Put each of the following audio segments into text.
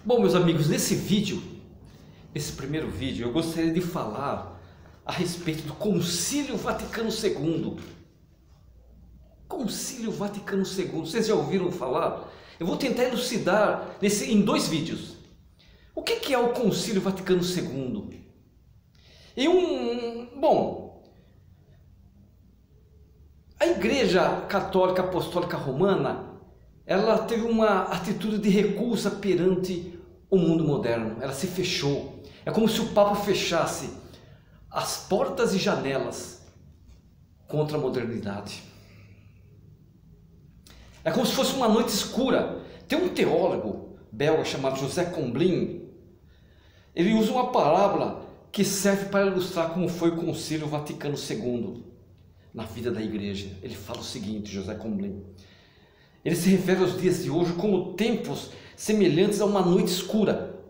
Bom, meus amigos, nesse primeiro vídeo, eu gostaria de falar a respeito do Concílio Vaticano II. Concílio Vaticano II, vocês já ouviram falar? Eu vou tentar elucidar em dois vídeos. O que é o Concílio Vaticano II? A Igreja Católica Apostólica Romana, ela teve uma atitude de recusa perante o mundo moderno. Ela se fechou. É como se o Papa fechasse as portas e janelas contra a modernidade. É como se fosse uma noite escura. Tem um teólogo belga chamado José Combline. Ele usa uma parábola que serve para ilustrar como foi o Concílio Vaticano II na vida da igreja. Ele fala o seguinte, José Combline. Ele se refere aos dias de hoje como tempos semelhantes a uma noite escura.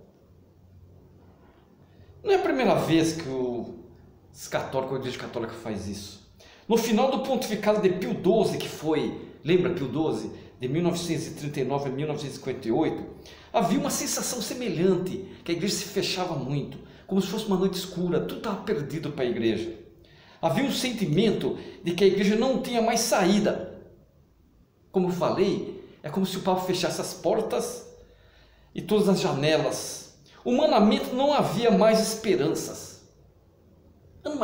Não é a primeira vez que a Igreja Católica faz isso. No final do pontificado de Pio XII, que foi, lembra Pio XII, de 1939 a 1958, havia uma sensação semelhante, que a igreja se fechava muito, como se fosse uma noite escura, tudo estava perdido para a igreja. Havia um sentimento de que a igreja não tinha mais saída. Como eu falei, é como se o Papa fechasse as portas e todas as janelas. Humanamente não havia mais esperanças. Anos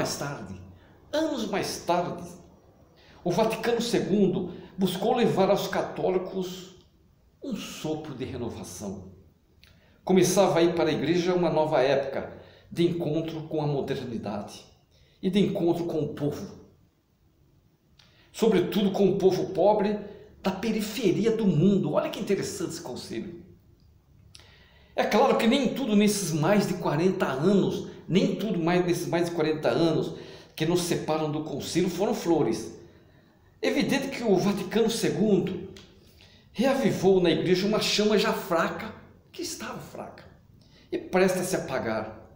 mais tarde, o Vaticano II buscou levar aos católicos um sopro de renovação. Começava aí para a igreja uma nova época de encontro com a modernidade e de encontro com o povo. Sobretudo com o povo pobre da periferia do mundo. Olha que interessante esse concílio. É claro que nem tudo nesses mais de 40 anos, que nos separam do concílio foram flores. É evidente que o Vaticano II reavivou na igreja uma chama já fraca, que estava fraca, e presta a se apagar.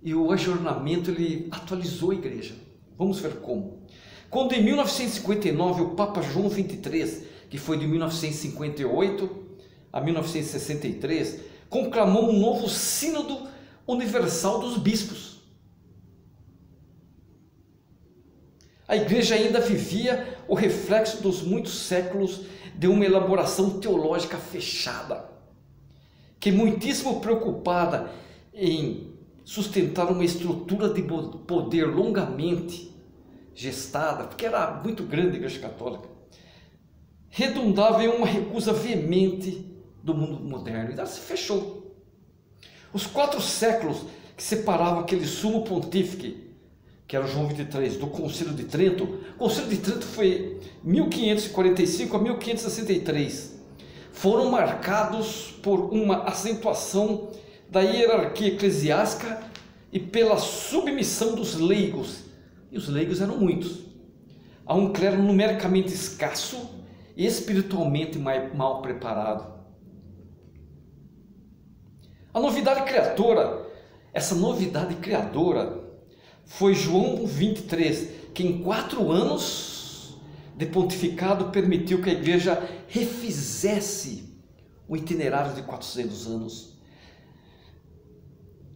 E o ajornamento, ele atualizou a igreja. Vamos ver como. Quando em 1959 o Papa João XXIII, que foi de 1958 a 1963, conclamou um novo sínodo universal dos bispos. A igreja ainda vivia o reflexo dos muitos séculos de uma elaboração teológica fechada, que muitíssimo preocupada em sustentar uma estrutura de poder longamente gestada, porque era muito grande a Igreja Católica, redundava em uma recusa veemente do mundo moderno, e ela se fechou. Os 4 séculos que separavam aquele sumo pontífice, que era o João XXIII, do Concílio de Trento. O Concílio de Trento foi 1545 a 1563. Foram marcados por uma acentuação da hierarquia eclesiástica e pela submissão dos leigos. E os leigos eram muitos. A um clero numericamente escasso e espiritualmente mal preparado. Essa novidade criadora foi João XXIII, que em 4 anos de pontificado permitiu que a igreja refizesse o itinerário de 400 anos.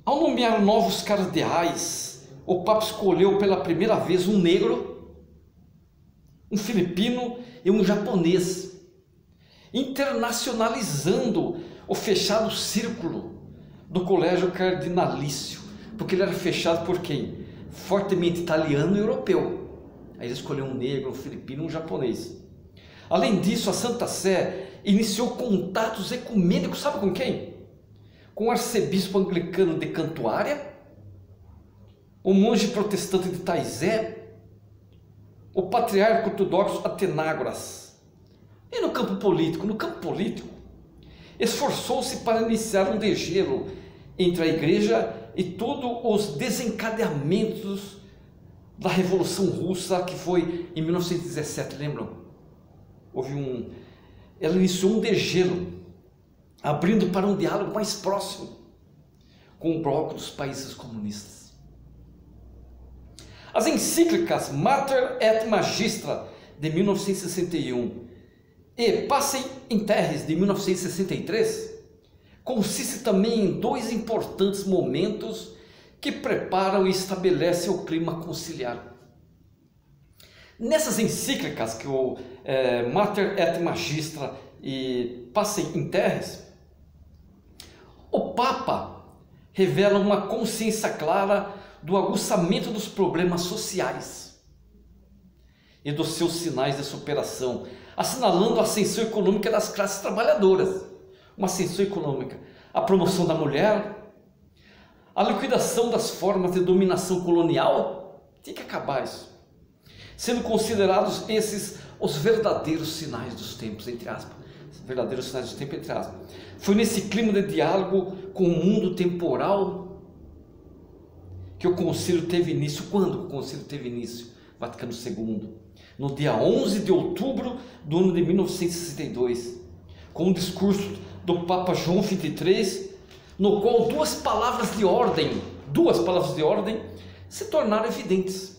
Ao nomear novos cardeais, o Papa escolheu pela primeira vez um negro, um filipino e um japonês, internacionalizando o fechado círculo do colégio cardinalício, porque ele era fechado por quem? Fortemente italiano e europeu. Aí ele escolheu um negro, um filipino e um japonês. Além disso, a Santa Sé iniciou contatos ecumênicos, sabe com quem? Com o arcebispo anglicano de Cantuária, o monge protestante de Taizé, o patriarca ortodoxo Atenágoras. E no campo político, esforçou-se para iniciar um degelo entre a igreja e todos os desencadeamentos da Revolução Russa, que foi em 1917, lembram? Ela iniciou um degelo, abrindo para um diálogo mais próximo com o bloco dos países comunistas. As encíclicas Mater et Magistra, de 1961, e Pacem in Terris, de 1963, consiste também em dois importantes momentos que preparam e estabelecem o clima conciliar. Nessas encíclicas que o Mater et Magistra e Pacem in Terris, o Papa revela uma consciência clara do aguçamento dos problemas sociais e dos seus sinais de superação, assinalando a ascensão econômica das classes trabalhadoras, uma ascensão econômica, a promoção da mulher, a liquidação das formas de dominação colonial. Tem que acabar isso, sendo considerados esses os verdadeiros sinais dos tempos, entre aspas, verdadeiros sinais dos tempos, entre aspas. Foi nesse clima de diálogo com o mundo temporal que o concílio teve início. Quando o concílio teve início? Vaticano II, no dia 11 de outubro do ano de 1962, com um discurso do Papa João XXIII, no qual duas palavras de ordem se tornaram evidentes.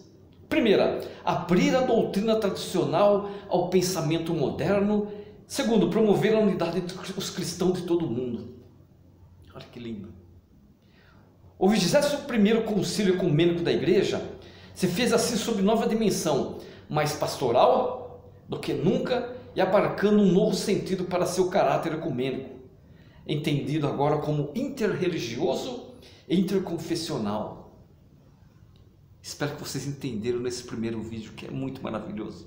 Primeira, abrir a doutrina tradicional ao pensamento moderno. Segundo, promover a unidade entre os cristãos de todo o mundo. Olha que lindo. O 21º Concílio Ecumênico da Igreja se fez assim sob nova dimensão, mais pastoral do que nunca e abarcando um novo sentido para seu caráter ecumênico, entendido agora como interreligioso e interconfessional. Espero que vocês entenderam nesse primeiro vídeo, que é muito maravilhoso.